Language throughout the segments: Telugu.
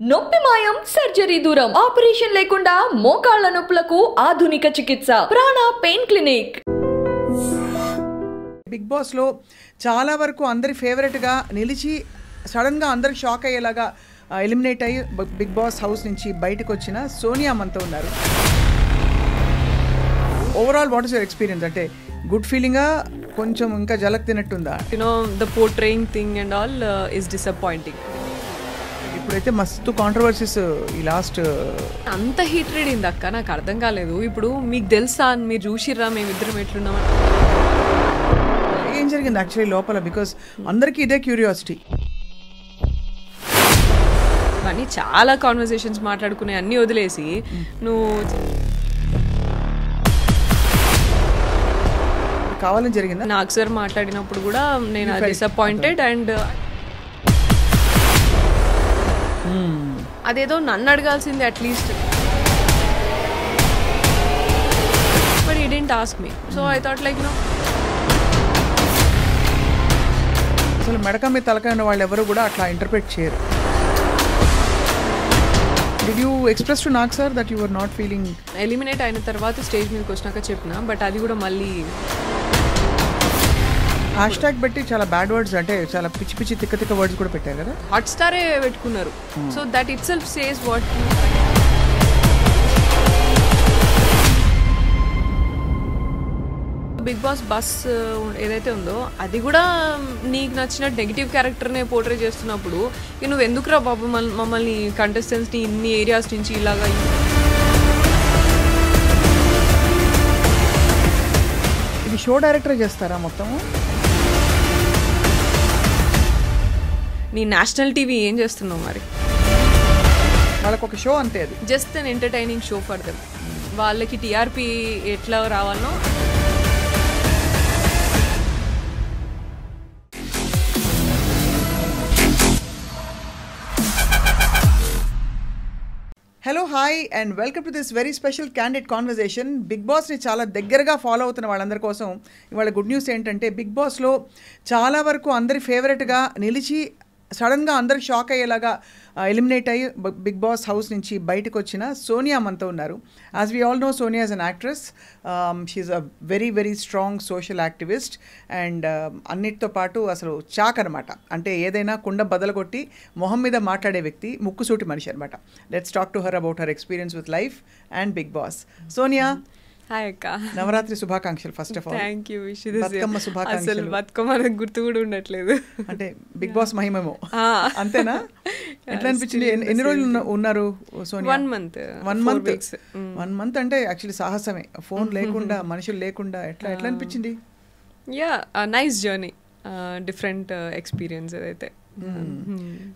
నొప్పి మాయం సర్జరీ దూరం ఆపరేషన్ లేకుండా మోకాళ్ల నొప్పులకు ఆధునిక చికిత్స ప్రాణ పెయిన్ క్లినిక్. బిగ్ బాస్ లో చాలా వరకు అందరి ఫేవరెట్ గా నిలిచి సడన్ గా అందరికి షాక్ అయ్యేలాగా ఎలిమినేట్ అయ్యి బిగ్ బాస్ హౌస్ నుంచి బయటకు వచ్చిన సోనియా మనతో ఉన్నారు. Overall what is your experience? అంటే గుడ్ ఫీలింగ్ కొంచెం ఇంకా జలక్ తినట్టుందా? The portraying thing and all is disappointing. ఇప్పుడైతే మస్తు కాంట్రవర్సీస్ ఈ లాస్ట్ అంత హీట్రెడ్ అయింది అక్క, నాకు అర్థం కాలేదు. ఇప్పుడు మీకు తెలుసా, మీరు చూసిర్రా మేమిద్దరం ఎట్లున్నామని? ఏం జరిగింది యాక్చువల్లీ లోపల? బికాస్ అందరికీ ఇదే క్యూరియాసిటీ. అని చాలా కాన్వర్సేషన్స్ మాట్లాడుకునే అన్నీ వదిలేసి నువ్వు కావాలని జరిగిందా? నాకు సార్ మాట్లాడినప్పుడు కూడా నేను డిసప్పాయింటెడ్ అండ్ అదేదో నన్ను అడగాల్సింది at least, but he didn't ask me. So I thought like అసలు మెడక మీద తలకాయ ఉన్న వాళ్ళు ఎవరు కూడా అట్లా ఇంటర్ప్రిట్ చేయరు. Did you express to Nag sir that you were not feeling? Eliminate అయిన తర్వాత స్టేజ్ మీదకి వచ్చినాక చెప్పిన, బట్ అది కూడా మళ్ళీ హ్యాష్ ట్యాగ్ పెట్టి చాలా బ్యాడ్ వర్డ్స్, అంటే చాలా పిచ్చి పిచ్చి తిక్క తిక్క వర్డ్స్ కూడా పెట్టారు కదా. హాట్ స్టారే పెట్టుకున్నారు. So that itself says what. Bigg Boss bus ఏదైతే ఉందో అది కూడా నీకు నచ్చిన నెగిటివ్ క్యారెక్టర్నే పోర్ట్రే చేస్తున్నప్పుడు నువ్వు ఎందుకురా బాబు మమ్మల్ని కంటెస్టెంట్స్ని ఇన్ని ఏరియాస్ నుంచి ఇలాగా? ఇది షో డైరెక్టర్ చేస్తారా మొత్తం? నీ నేషనల్ టీవీ ఏం చేస్తున్నావు మరి? వాళ్ళకి ఒక షో అంతే, అది just an entertaining show for them. వాళ్ళకి టీఆర్పీ ఎట్లా రావాలనో. Hello, hi and welcome to this very special candid conversation. Big బాస్ని చాలా దగ్గరగా ఫాలో అవుతున్న వాళ్ళందరి కోసం ఇవాళ గుడ్ న్యూస్ ఏంటంటే, బిగ్ బాస్లో చాలా వరకు అందరి ఫేవరెట్గా నిలిచి సడన్గా అందరికి షాక్ అయ్యేలాగా ఎలిమినేట్ అయ్యి బిగ్ బాస్ హౌస్ నుంచి బయటకు వచ్చిన సోనియా మనతో ఉన్నారు. As we all know, Sonia is an actress. She's a very very strong social activist and అన్నిటితో పాటు అసలు చాక్ అనమాట. అంటే ఏదైనా కుండ బదలగొట్టి మొహం మీద మాట్లాడే వ్యక్తి, ముక్కుసూటి మనిషి అనమాట. Let's talk to her about her experience with life and Bigg Boss. Sonia, hi అక్క. నవరాత్రి శుభాకాంక్షలు. First of all thank you. Bathukamma శుభాకాంక్షలు. బతుకమ్మ నాకు గుర్తు కూడా ఉండట్లేదు. అంటే బిగ్ బాస్ మహిమేమో, అంతేనా? ఎట్లా అనిపించింది? ఎన్ని రోజులు ఉన్నారు సోనియా? 1 month. 1 month అంటే యాక్చువల్లీ సాహసమే. ఫోన్ లేకుండా, మనుషులు లేకుండా ఎట్లా అనిపించింది? Yeah, nice journey, different experience అదైతే.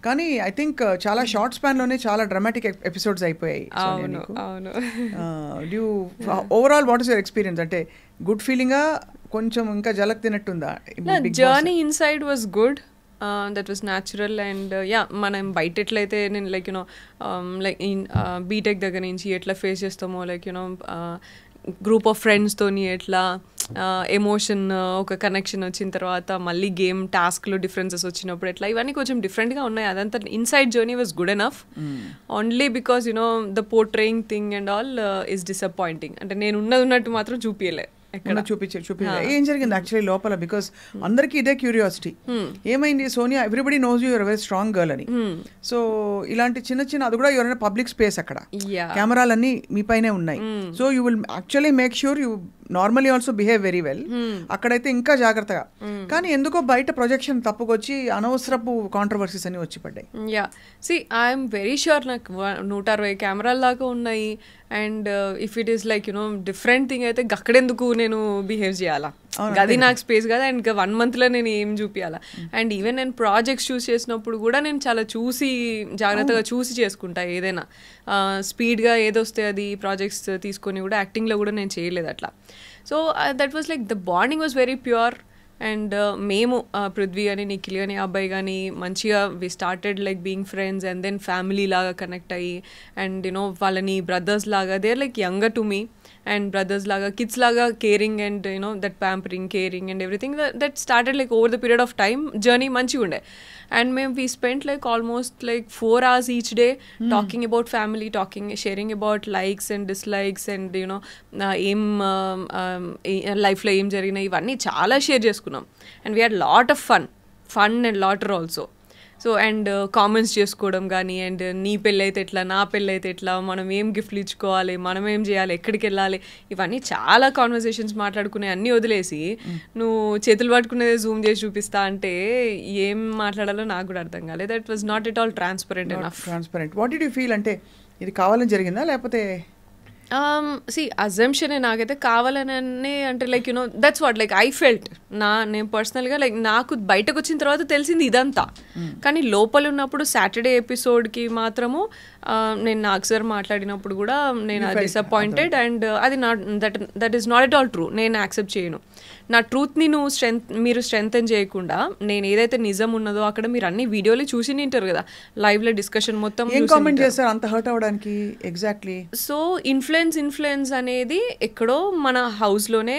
కానీ ఐ థింక్ చాలా షార్ట్ స్పాన్ లోనే చాలా డ్రామాటిక్ ఎపిసోడ్స్ అయిపోయాయి. అవును. Overall what is your experience? అంటే గుడ్ ఫీలింగ్ కొంచెం ఇంకా జలక్ తినట్టుందా? Journey inside was good. That was natural and yeah, మనం బయట ఎట్లయితే నేను లైక్ లైక్ బీటెక్ దగ్గర నుంచి ఎట్లా ఫేస్ చేస్తామో, లైక్ గ్రూప్ ఆఫ్ ఫ్రెండ్స్తోని ఎట్లా ఎమోషన్, ఒక కనెక్షన్ వచ్చిన తర్వాత మళ్ళీ గేమ్ టాస్క్లో డిఫరెన్సెస్ వచ్చినప్పుడు ఎట్లా, ఇవన్నీ కొంచెం డిఫరెంట్గా ఉన్నాయి. అదంతా inside journey was good enough. Only because the portraying thing and all is disappointing. అంటే నేను ఉన్నట్టు మాత్రం చూపించలే. ఏం జరిగింది యాక్చువల్లీ లోపల? బికాస్ అందరికీ ఇదే క్యూరియాసిటీ. ఏమైంది Sonia? Everybody knows your very strong girl అని. సో ఇలాంటి చిన్న చిన్న, అది కూడా యువర్ పబ్లిక్ స్పేస్, అక్కడ కెమెరాలన్నీ మీ పైనే ఉన్నాయి. So you will actually make sure you normally also behave very well. అక్కడైతే ఇంకా జాగ్రత్తగా. కానీ ఎందుకో బయట ప్రొజెక్షన్ తప్పుకొచ్చి అనవసరపు కాంట్రవర్సీస్ అని వచ్చి పడ్డాయి. Yeah, see I'm very sure నాకు 160 కెమెరాల దాకా ఉన్నాయి. And if it is like different thing అయితే అక్కడెందుకు నేను బిహేవ్ చేయాలా? అది నాకు స్పేస్ కదా. అండ్ 1 monthలో నేను ఏం చూపించాలా? అండ్ ఈవెన్ నేను ప్రాజెక్ట్స్ చూస్ చేసినప్పుడు కూడా నేను చాలా చూసి, జాగ్రత్తగా చూసి చేసుకుంటా. ఏదైనా స్పీడ్గా ఏదొస్తే అది ప్రాజెక్ట్స్ తీసుకొని కూడా యాక్టింగ్లో కూడా నేను చేయలేదు అట్లా. So that was like the bonding was very pure. And మేము పృథ్వీ అని, నిఖిల్ అని, అబ్బాయి కానీ మంచిగా we started like being friends and then family లాగా కనెక్ట్ అయ్యి, అండ్ వాళ్ళని బ్రదర్స్ లాగా, they are like younger to me. And brothers లాగా కిడ్స్ లాగా caring and that pampering caring and everything that started like over the period of time journey మంచిగా ఉండే. అండ్ మేము we spent like almost like 4 hours each day talking about family, sharing about likes and dislikes and ఏం లైఫ్లో ఏం జరిగినాయి ఇవన్నీ చాలా షేర్ చేసుకున్నాం. And we had lot of fun and laughter also. So and comments చేసుకోవడం కానీ, అండ్ నీ పెళ్ళి అయితే ఎట్లా, నా పెళ్ళి అయితే ఎట్లా, మనం ఏం గిఫ్ట్లు ఇచ్చుకోవాలి, మనం ఏం చేయాలి, ఎక్కడికి వెళ్ళాలి, ఇవన్నీ చాలా కాన్వర్సేషన్స్ మాట్లాడుకునే అన్నీ వదిలేసి నువ్వు చేతులు పట్టుకునేది జూమ్ చేసి చూపిస్తా అంటే ఏం మాట్లాడాలో నాకు కూడా అర్థం కాలేదు. That was not at all transparent enough. What did you feel? అంటే ఇది కావాలని జరిగిందా లేకపోతే అజంప్షన్ నాకైతే కావాలని అంటే like that's what like I felt. నేను పర్సనల్గా లైక్ నాకు బయటకు వచ్చిన తర్వాత తెలిసింది ఇదంతా. కానీ లోపల ఉన్నప్పుడు సాటర్డే ఎపిసోడ్కి మాత్రము నేను నాగ్ సార్ మాట్లాడినప్పుడు కూడా నేను డిసప్పాయింటెడ్. అండ్ అది that is not at all true. నేను యాక్సెప్ట్ చేయను. నా ట్రూత్ని మీరు స్ట్రెంగ్తెన్ చేయకుండా నేను ఏదైతే నిజం ఉన్నదో అక్కడ మీరు అన్ని వీడియోలు చూసి నింటారు కదా, లైవ్లో డిస్కషన్ మొత్తం కామెంట్ చేస్తారు అంత హర్ట్ అవ్వడానికి. ఎగ్జాక్ట్లీ. సో ఇన్ఫ్లుయెన్స్ అనేది ఎక్కడో మన హౌస్లోనే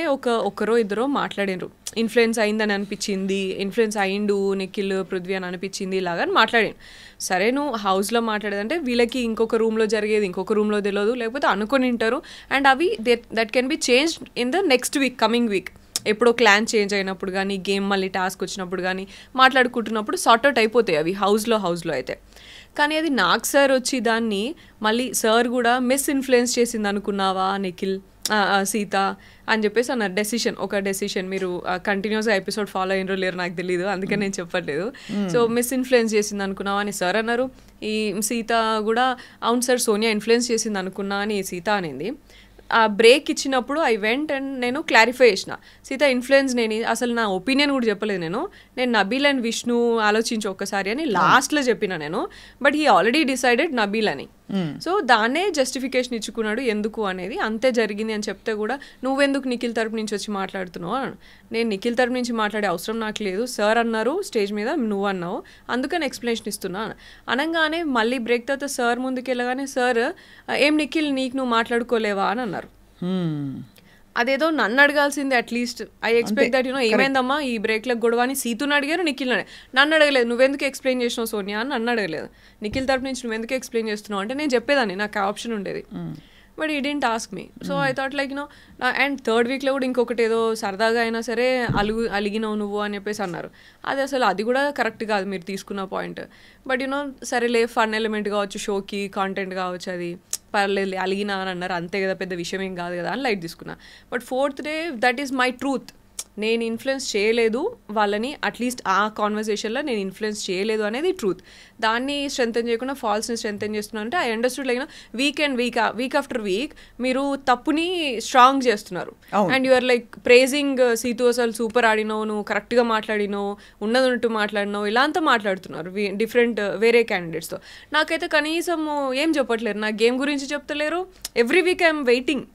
ఒకరో ఇద్దరో మాట్లాడినరు. ఇన్ఫ్లుయెన్స్ అయిందని అనిపించింది, ఇన్ఫ్లుయెన్స్ అయిండు నిఖిల్ పృథ్వీ అని అనిపించింది ఇలాగని మాట్లాడాను. సరే నువ్వు హౌస్లో మాట్లాడేదంటే వీళ్ళకి ఇంకొక రూమ్లో జరిగేది ఇంకొక రూమ్లో తెలియదు, లేకపోతే అనుకొని ఉంటారు. అండ్ అవి that can be changed in the next week, coming week. ఎప్పుడో క్లాన్ చేంజ్ అయినప్పుడు కానీ, గేమ్ మళ్ళీ టాస్క్ వచ్చినప్పుడు కానీ మాట్లాడుకుంటున్నప్పుడు సార్ట్అవుట్ అయిపోతాయి అవి హౌస్లో అయితే. కానీ అది నాగ్ సార్ వచ్చి దాన్ని మళ్ళీ సార్ కూడా మిస్ఇన్ఫ్లుయెన్స్ చేసింది అనుకున్నావా నిఖిల్, సీత అని చెప్పేసి అన్నారు. ఒక డెసిషన్ మీరు కంటిన్యూస్గా ఎపిసోడ్ ఫాలో అయినరో లేరు నాకు తెలియదు, అందుకని నేను చెప్పట్లేదు. సో మిస్ఇన్ఫ్లుయెన్స్ చేసింది అనుకున్నావా అని సార్ అన్నారు. ఈ సీత కూడా అవును సార్ సోనియా ఇన్ఫ్లుయెన్స్ చేసింది అనుకున్నా అని సీత అనేది. ఆ బ్రేక్ ఇచ్చినప్పుడు ఐ వెంట్ అండ్ నేను క్లారిఫై చేసిన, సీత ఇన్ఫ్లుయెన్స్ నేను అసలు నా ఒపీనియన్ కూడా చెప్పలేదు. నేను నబీల్ అండ్ విష్ణు ఆలోచించి ఒక్కసారి అని లాస్ట్లో చెప్పిన నేను. But he already decided Nabeel అని. సో దాన్నే జస్టిఫికేషన్ ఇచ్చుకున్నాడు ఎందుకు అనేది. అంతే జరిగింది అని చెప్తే కూడా నువ్వెందుకు నిఖిల్ తరపు నుంచి వచ్చి మాట్లాడుతున్నావు? నేను నిఖిల్ తరపు నుంచి మాట్లాడే అవసరం నాకు లేదు, సార్ అన్నారు స్టేజ్ మీద, నువ్వు అన్నావు, అందుకని ఎక్స్ప్లెనేషన్ ఇస్తున్నా అనగానే మళ్ళీ బ్రేక్ తర్వాత సార్ ముందుకు వెళ్ళగానే సార్ ఏం నిఖిల్ నీకు నువ్వు మాట్లాడుకోలేవా అని అన్నారు. అదేదో నన్ను అడగాల్సిందే అట్లీస్ట్. ఐ ఎక్స్పెక్ట్ దట్ ఏమైందమ్మా ఈ బ్రేక్లకు గొడవ అని సీతుని అడిగారు, నిఖిల్ నన్ను అడగలేదు. నువ్వెందుకు ఎక్స్ప్లెయిన్ చేసినావు సోనియా అని నన్ను అడగలేదు. నిఖిల్ తరపు నుంచి నువ్వెందుకు ఎక్స్ప్లెయిన్ చేస్తున్నావు అంటే నేను చెప్పేదాన్ని, నాకు ఆప్షన్ ఉండేది. బట్ ఈ didn't ask me. So I thought like and third వీక్లో కూడా ఇంకొకటి ఏదో సరదాగా అయినా సరే అలిగినావు నువ్వు అని చెప్పేసి అన్నారు. అది కూడా కరెక్ట్ కాదు మీరు తీసుకున్న పాయింట్. బట్ సరేలే ఫన్ ఎలిమెంట్ కావచ్చు, షోకి కాంటెంట్ కావచ్చు, అది పర్లేదు అలిగినా అని అన్నారు, అంతే కదా పెద్ద విషయం ఏం కాదు కదా అని లైట్ తీసుకున్నా. But fourth day that is my truth. నేను ఇన్ఫ్లుయెన్స్ చేయలేదు వాళ్ళని, అట్లీస్ట్ ఆ కాన్వర్సేషన్లో నేను ఇన్ఫ్లుయెన్స్ చేయలేదు అనేది ట్రూత్. దాన్ని స్ట్రెంథెన్ చేయకుండా ఫాల్స్ని స్ట్రెంథెన్ చేస్తున్నా అంటే I understood like week after week మీరు తప్పుని స్ట్రాంగ్ చేస్తున్నారు. And you're like praising Situ అసలు సూపర్ ఆడినావు, నువ్వు కరెక్ట్గా మాట్లాడినావు, ఉన్నది ఉన్నట్టు మాట్లాడినావు, ఇలా అంతా మాట్లాడుతున్నారు డిఫరెంట్ వేరే క్యాండిడేట్స్తో. నాకైతే కనీసం ఏం చెప్పట్లేరు, నా గేమ్ గురించి చెప్తలేరు. Every week I'm waiting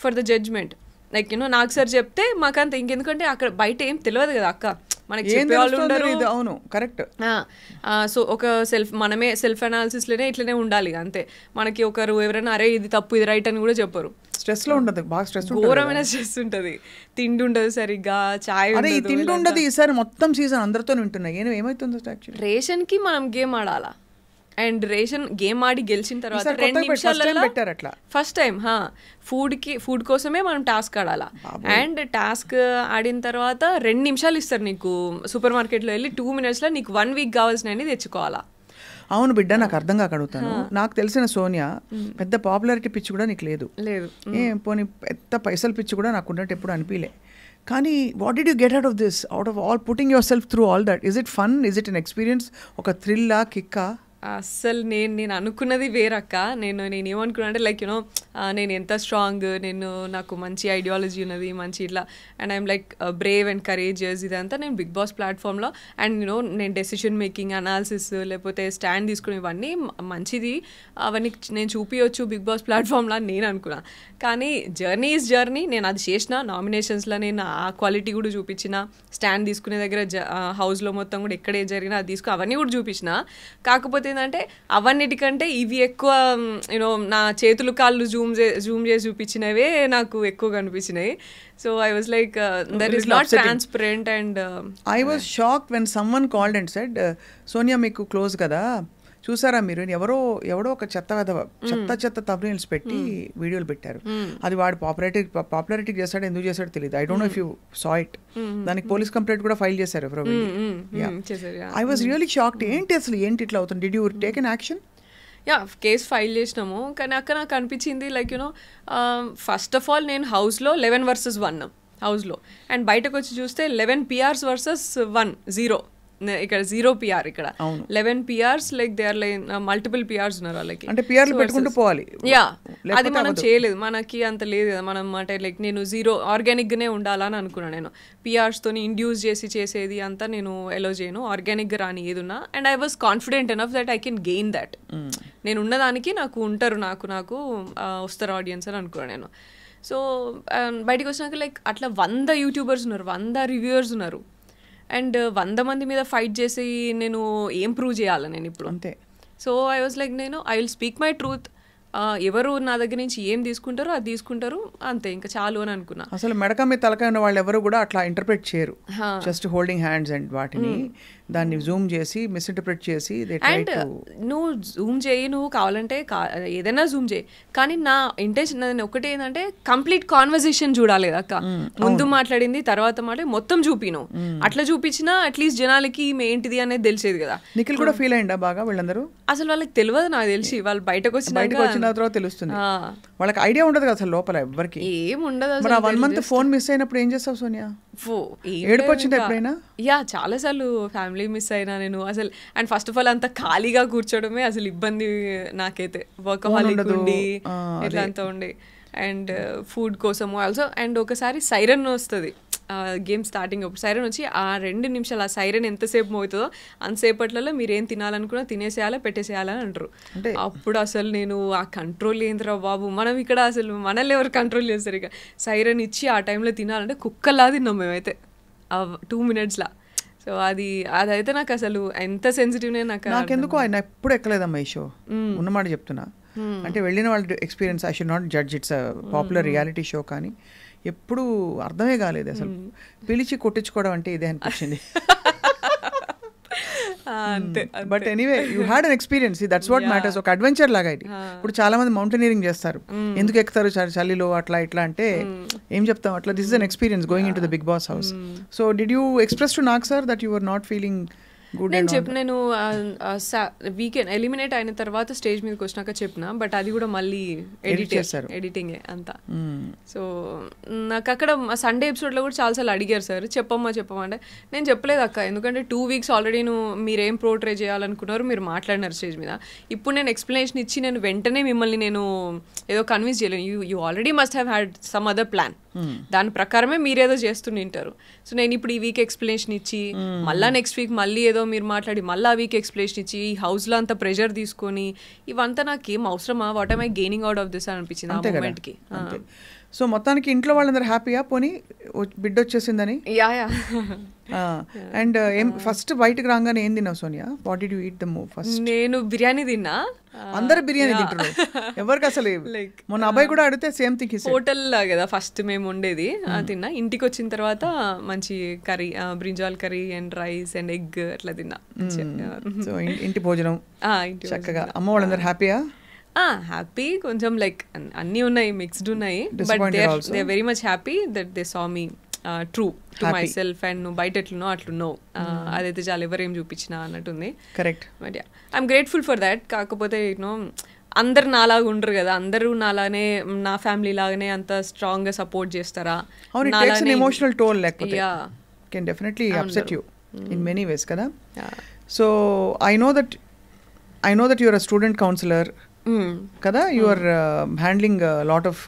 for the judgement. Like నాకు సార్ చెప్తే మాకంత ఇంకెందుకంటే అక్కడ బయట ఏం తెలియదు కదా అక్క, మనకి చెప్పేవాళ్ళు ఉండరు. అవును కరెక్ట్. సో ఒక మనమే సెల్ఫ్ అనాలిసిస్లోనే ఇట్లనే ఉండాలి అంతే. మనకి ఒకరు ఎవరైనా అరే ఇది తప్పు ఇది రైట్ అని కూడా చెప్పరు. స్ట్రెస్ లో ఉండదు, బాగా స్ట్రెస్, ఘోరమైన స్ట్రెస్ ఉంటుంది. తిండి ఉండదు సరిగ్గా, చాయ్ తిండి ఉండదు. ఈసారి మొత్తం సీజన్ అందరితో వింటున్నాయి. ఏమైతుంది రేషన్ కి మనం గేమ్ ఆడాలా. అండ్ రేషన్ గేమ్ ఆడి గెలిచిన తర్వాత 2 నిమిషాలలో ఫస్ట్ టైం ఫుడ్ కోసమే మనం టాస్క్ ఆడాలా. అండ్ టాస్క్ ఆడిన తర్వాత 2 నిమిషాలు ఇస్తారు నీకు. సూపర్ మార్కెట్లో వెళ్ళి 2 minutesలో నీకు 1 week కావాల్సినవి తెచ్చుకోవాలా. అవును బిడ్డ, నాకు అర్థం కాక అడుగుతాను. నాకు తెలిసిన సోనియా పెద్ద పాపులారిటీ పిచ్చి కూడా నీకు లేదు. పోనీ పెద్ద పైసలు పిచ్చి కూడా నాకు ఉన్నట్టు ఎప్పుడు అనిపించలే. కానీ what did you get out of all putting your self through all that? Is it fun? Is it an experience? ఒక థ్రిల్లా, కిక్కా? అస్సలు నేను అనుకున్నది వేరక్క. నేను ఏమనుకున్నా అంటే లైక్ నేను ఎంత స్ట్రాంగ్, నాకు మంచి ఐడియాలజీ ఉన్నది, మంచి ఇట్లా, and I'm like Brave and courageous, ఇదంతా నేను బిగ్ బాస్ ప్లాట్ఫామ్లో. అండ్ నేను డెసిషన్ మేకింగ్, అనాలిసిస్, లేకపోతే స్టాండ్ తీసుకునే ఇవన్నీ మంచిది, అవన్నీ నేను చూపించవచ్చు బిగ్ బాస్ ప్లాట్ఫామ్లో అని నేను అనుకున్నా. కానీ జర్నీ ఈజ్ జర్నీ. నేను అది చేసిన నామినేషన్స్లో నేను ఆ క్వాలిటీ కూడా చూపించిన, స్టాండ్ తీసుకునే దగ్గర హౌస్లో మొత్తం కూడా ఎక్కడే జరిగినా అది అవన్నీ కూడా చూపించిన. కాకపోతే ఏంటంటే అవన్నిటికంటే ఇవి ఎక్కువ యూనో నా చేతులు కాళ్ళు జూమ్ చేసి చూపించినవే నాకు ఎక్కువ కనిపించినాయి. So I was like that is not transparent. And I was shocked when someone called and said Sonia మీకు క్లోజ్ కదా, చూసారా మీరు, ఎవడో ఒక చెత్త తమ్నెయిల్స్ పెట్టి వీడియోలు పెట్టారు. అది వాడు పాపులారిటీ చేస్తాడు, ఎందుకు చేస్తాడో తెలియదు. I don't know if you saw it. దానికి పోలీస్ కంప్లైంట్ కూడా ఫైల్ చేశారు ఎవరో. I was really shocked. ఏంటి ఇట్లా అవుతుంది? Did you take an action? Yeah, case file చేసినాము. కానీ అక్కడ నాకు అనిపించింది like you know first of all నేను హౌస్లో 11 versus 1 హౌస్లో, అండ్ బయటకు వచ్చి చూస్తే 11 PRs versus 1 0. ఇక్కడ 0 PR, ఇక్కడ 11 PRs, like they are like multiple PRs ఉన్నారు వాళ్ళకి. అంటే PRలు పెట్టుకుంటూ పోవాలి. యా, అది మనం చేయలేదు, మనకి అంత లేదు కదా. మనం అంటే లైక్ నేను 0 ఆర్గానిక్గానే ఉండాలని అనుకున్నాను. నేను PRస్తోని ఇండ్యూస్ చేసేది అంతా నేను ఎలో చేయను, ఆర్గానిక్గా రాని ఏదున్నా. And I was confident enough that I can gain that. నేను ఉన్నదానికి నాకు ఉంటారు, నాకు వస్తారు ఆడియన్స్ అని అనుకున్నాను నేను. సో బయటకు వచ్చినాక లైక్ అట్లా 100 యూట్యూబర్స్ ఉన్నారు, 100 రివ్యూవర్స్ ఉన్నారు. అండ్ 100 మంది మీద ఫైట్ చేసి నేను ఏం ప్రూవ్ చేయాలి నేను ఇప్పుడు? అంతే. So I was like I will speak my truth. ఎవరు నా దగ్గర నుంచి ఏం తీసుకుంటారో అది తీసుకుంటారు, అంతే, ఇంకా చాలు అని అనుకున్నా. అసలు మెడక మీద తలకాయ ఉన్న వాళ్ళు ఎవరు కూడా అట్లా ఇంటర్ప్రెట్ చేయరు. జస్ట్ హోల్డింగ్ హ్యాండ్స్ అండ్ వాటిని దాన్ని జూమ్ చేసి మిస్ఇంటర్ప్రెట్ చేసి. అండ్ నువ్వు జూమ్ చేయి, నువ్వు కావాలంటే ఏదైనా జూమ్ చేయి, కానీ నా ఇంటెన్షన్ ఒకటి ఏంటంటే కంప్లీట్ కాన్వర్సేషన్ చూడాలి అక్క. ముందు మాట్లాడింది తర్వాత మొత్తం చూపిను. అట్లా చూపించినా అట్లీస్ట్ జనాలకి ఏంటిది అనేది తెలిసేది కదా. నిఖిల్ కూడా ఫీల్ అయ్యిందా బాగా? వీళ్ళందరూ అసలు వాళ్ళకి తెలియదు, నాకు తెలిసి వాళ్ళు బయటకు వచ్చిన తర్వాత తెలుస్తుంది. వాళ్ళకి ఐడియా ఉండదు కదా అసలు లోపల ఎవరికి ఏం ఉండదు. 1 month ఫోన్ మిస్ అయినప్పుడు ఏం చేస్తావు సోనియా? ఏడుపు వచ్చింది ఎప్పుడైనా? యా, చాలా సార్లు ఫ్యామిలీ మిస్ అయినా నేను అసలు. అండ్ ఫస్ట్ ఆఫ్ ఆల్ అంత ఖాళీగా కూర్చోవడమే అసలు ఇబ్బంది నాకైతే. వర్కహాలిక్ ఉండి ఇట్లా అంతా ఉండి, అండ్ ఫుడ్ కోసము ఆల్సో. అండ్ ఒకసారి సైరన్ వస్తుంది గేమ్ స్టార్టింగ్ అప్పుడు. సైరన్ వచ్చి ఆ 2 నిమిషాలు ఆ సైరన్ ఎంతసేపు మోగుతుందో అంతసేపట్లలో మీరేం తినాలనుకున్నా తినేసేయాలా పెట్టేసేయాలని అంటారు. అప్పుడు అసలు నేను ఆ కంట్రోల్ ఏందిరా బాబు, మనం ఇక్కడ అసలు మనల్ని ఎవరు కంట్రోల్ చేస్తారు? ఇక సైరన్ ఇచ్చి ఆ టైంలో తినాలంటే కుక్కలా తిన్నాం మేమైతే ఆ 2 minutesలా. సో అదైతే నాకు అసలు ఎంత సెన్సిటివ్. నాకెందుకు ఆయన ఎప్పుడు ఎక్కలేదమ్మా ఈ షో, ఉన్నమాట చెప్తున్నా. అంటే వెళ్ళిన వాళ్ళ experience, I should not judge, it's popular reality show, కానీ ఎప్పుడు అర్థమే కాలేదు అసలు. పిలిచి కొట్టించుకోవడం అంటే ఇదే అనిపించింది. But anyway you had an experience, that's what matters. ఒక అడ్వెంచర్ లాగా ఇది. ఇప్పుడు చాలా మంది మౌంటైనీరింగ్ చేస్తారు, ఎందుకు ఎక్కుతారు చలిలో అట్లా ఇట్లా అంటే ఏం చెప్తాం అట్లా. This is an experience going in to the Bigg Boss house. So did you express to Nag sir that you are not feeling నేను వీకెండ్ ఎలిమినేట్ అయిన తర్వాత స్టేజ్ మీదకి వచ్చినాక చెప్పిన, బట్ అది కూడా మళ్ళీ ఎడిటింగే అంతా. సో నాకు అక్కడ సండే ఎపిసోడ్లో కూడా చాలాసార్లు అడిగారు సార్ చెప్పమ్మా అంటే నేను చెప్పలేదు అక్క, ఎందుకంటే 2 weeks ఆల్రెడీ మీరేం పోర్ట్రే చేయాలనుకున్నారు మీరు మాట్లాడినారు స్టేజ్ మీద. ఇప్పుడు నేను ఎక్స్ప్లెనేషన్ ఇచ్చి నేను వెంటనే మిమ్మల్ని నేను ఏదో కన్విన్స్ చేయలేను. You already must have had some other plan, దాని ప్రకారమే మీరేదో చేస్తుంటారు. సో నేను ఇప్పుడు ఈ వీక్ ఎక్స్ప్లెనేషన్ ఇచ్చి మళ్ళీ నెక్స్ట్ వీక్ మళ్ళీ ఏదో మీరు మాట్లాడి మళ్ళీ ఆ వీక్ ఎక్స్ప్లెనేషన్ ఇచ్చి ఈ హౌస్లో అంత ప్రెషర్ తీసుకొని ఇవంతా నాకు ఏం అవసరమా? What I gaining out of this అనిపించింది ఆ మూమెంట్కి. సో మొత్తానికి ఇంట్లో వాళ్ళందరూ హ్యాపీయా పోనీ బిడ్డ వచ్చేసిందని? అండ్ ఫస్ట్ బయటకు రాగానే ఏం తిన్నావు Sonia? What did you eat the first? నేను బిర్యానీ తిన్నా. అందరు బిర్యానీ తింటారు, ఎవరికి అసలు లైక్ మొన్న అబ్బాయి కూడా అడిగితే సేమ్ థింగ్. హోటల్ కదా ఫస్ట్ మేము ఉండేది, తిన్నా. ఇంటికి వచ్చిన తర్వాత మంచి curry, brinjal curry and rice and egg అట్లా తిన్నా. సో ఇంటి భోజనం చక్కగా. అమ్మ వాళ్ళందరూ హ్యాపీయా? హ్యాపీ, కొంచెం లైక్ అన్నీ ఉన్నాయి, మిక్స్డ్ ఉన్నాయి, but they very much happy that they saw me true to myself. And నువ్వు బయట ఎట్లున్నావు అట్లున్నావు, అదైతే చాలా ఎవరేం చూపించినా అన్నట్టుంది. Correct. But I'm grateful for that. కాకపోతే అందరు నాలాగా ఉండరు కదా, అందరూ నాలానే నా ఫ్యామిలీ లాగానే అంత స్ట్రాంగ్ గా సపోర్ట్ చేస్తారా? ఎమోషనల్ టోల్ లేకపోతే can definitely upset you in many ways కదా. So I know that your a student counsellor కదా, you are handling lot of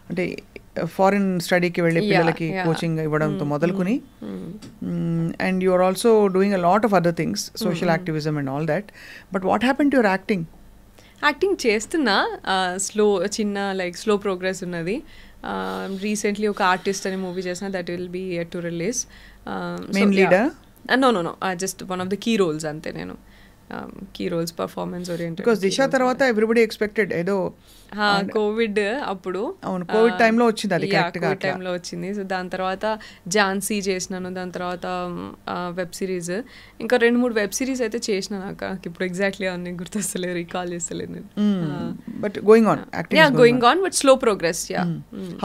అంటే ఫారిన్ స్టడీకి వెళ్ళే పిల్లలకి కోచింగ్ ఇవ్వడంతో మొదలుకుని, and you are also doing a lot of other things, social activism and all that. But what happen to your acting? Acting చేస్తున్నా, చిన్న లైక్ స్లో ప్రోగ్రెస్ ఉన్నది. రీసెంట్లీ ఒక ఆర్టిస్ట్ అనే మూవీ చేసిన, that will be to release. Main leader? No just one of the key roles అంతే. నేను key roles performance oriented. Because Disha తర్వాత ఎవ్రీబడి ఎక్స్పెక్టెడ్ ఏదో కోవిడ్ అప్పుడు, అవును కోవిడ్ టైంలో వచ్చింది అది కరెక్ట్ గా కోవిడ్ టైంలో వచ్చింది. సో దాని తర్వాత ఝాన్సీ చేసినాను, దాని తర్వాత వెబ్ సిరీస్, ఇంకా 2-3 వెబ్ సిరీస్ అయితే చేసిన. నాకు ఇప్పుడు ఎగ్జాక్ట్లీ అన్ని గుర్తొస్తలేదు, రీకాల్ చేస్తలేదు నేను. But going on acting going on but slow progress.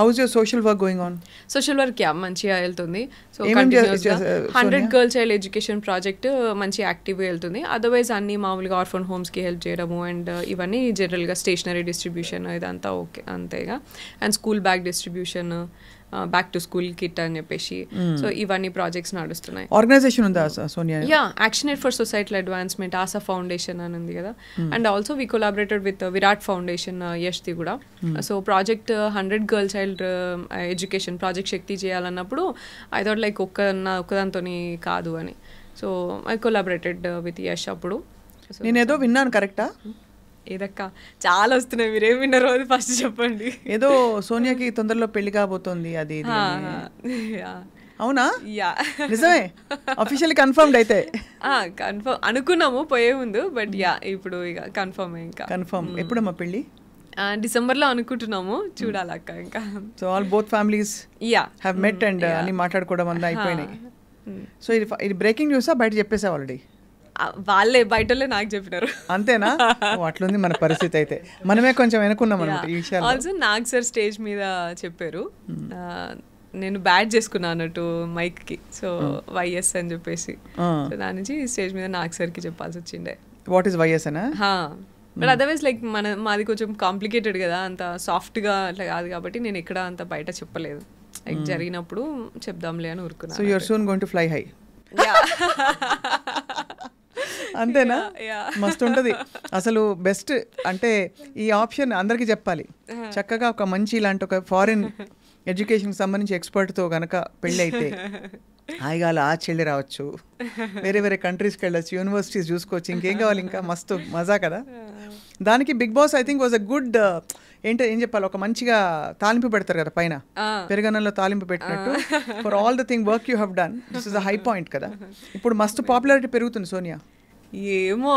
How is your social work going on? Social work మంచిగా వెళ్తుంది. సో కంటిన్యూస్గా 100 గర్ల్ చైల్డ్ ఎడ్యుకేషన్ ప్రాజెక్ట్ మంచి యాక్టివ్గా వెళ్తుంది. అదర్వైజ్ అన్ని మామూలుగా ఆర్ఫన్ హోమ్స్కి హెల్ప్ చేయడము అండ్ ఇవన్నీ జనరల్గా స్టేషనరీ డిస్ట్రిబ్యూషన్ ఇదంతా ఓకే అంతేగా. And school bag distribution, back to school kit అని చెప్పేసి, సో ఇవన్నీ ప్రాజెక్ట్స్ నడుస్తున్నాయి. ఆర్గనైజేషన్ ఉందా Sonia? Action aid for societal advancement, ASA foundation అని ఉంది కదా. And also we collaborated with Virat foundation, యష్ది కూడా. So project 100 girl child education project Shakti చేయాలన్నప్పుడు ఐ థాట్ లైక్ ఒక్కదాంతో కాదు అని. So I collaborated with Yash అప్పుడు. నేను ఏదో విన్నాను కరెక్టా? ఏదక్క చాలా వస్తున్నాయి, మీరేం విన్నారో అది ఫస్ట్ చెప్పండి. ఏదో సోనియాకి తొందరలో పెళ్లి కాబోతోంది అది అవునా? నిజమే, అఫీషియల్లీ కన్ఫర్మ్డ్ అయితే? కన్ఫర్మ్ అనుకున్నాము పోయే ముందు, బట్ ఇప్పుడు ఇక కన్ఫర్మ్. ఇంకా కన్ఫర్మ్. ఎప్పుడమ్మా పెళ్లి? డిసెంబర్లో అనుకుంటున్నాము, చూడాలక్క. ఇంకా so all both families have met and అన్ని మాట్లాడుకోవడం అంతా అయిపోయినాయి. సో ఇది బ్రేకింగ్ న్యూసా బయట చెప్పేసా ఆల్రెడీ? వాళ్ళే బయటలే నాకు చెప్పినారు. అంతేనా? అట్లుంది మన పరిస్థితి. అయితే మనమే కొంచెం వెనుకున్నాం అనమాట ఈ విషయాలు. ఆల్సో నాగ్ సార్ స్టేజ్ మీద చెప్పారు, నేను బ్యాట్ చేసుకున్నాను అన్నట్టు మైక్ కి, సో వైఎస్ అని చెప్పేసి. సో దాని నుంచి స్టేజ్ మీద నాగ్ సార్ కి చెప్పాల్సి వచ్చిండే. వాట్ ఈస్ వైఎస్ అనా? బట్ అదర్వైజ్ లైక్ మాది కొంచెం కాంప్లికేటెడ్ కదా, అంత సాఫ్ట్ గా అట్లా కాదు కాబట్టి నేను ఎక్కడ అంత బయట చెప్పలేదు. లైక్ జరిగినప్పుడు చెప్దాంలే అని ఊరుకున్నాను. So you are soon going to fly high. అంతేనా? మస్తు ఉంటుంది అసలు. బెస్ట్ అంటే ఈ ఆప్షన్ అందరికీ చెప్పాలి. చక్కగా ఒక మంచి ఇలాంటి ఒక ఫారిన్ ఎడ్యుకేషన్కి సంబంధించి ఎక్స్పర్ట్తో కనుక పెళ్ళి అయితే హాయిగా ఆ చెల్లి రావచ్చు, వేరే వేరే కంట్రీస్కి వెళ్ళచ్చు, యూనివర్సిటీస్ చూసుకోవచ్చు, ఇంకేం కావాలి, ఇంకా మస్తు మజా కదా. దానికి Bigg Boss I think was a good ఏం చెప్పాలి, ఒక మంచిగా తాలింపు పెడతారు కదా పైన, పెరుగన్నంలో తాలింపు పెట్టినట్టు. For all the thing work you have done, this is a high point కదా. ఇప్పుడు మస్తు పాపులారిటీ పెరుగుతుంది సోనియా. ఏమో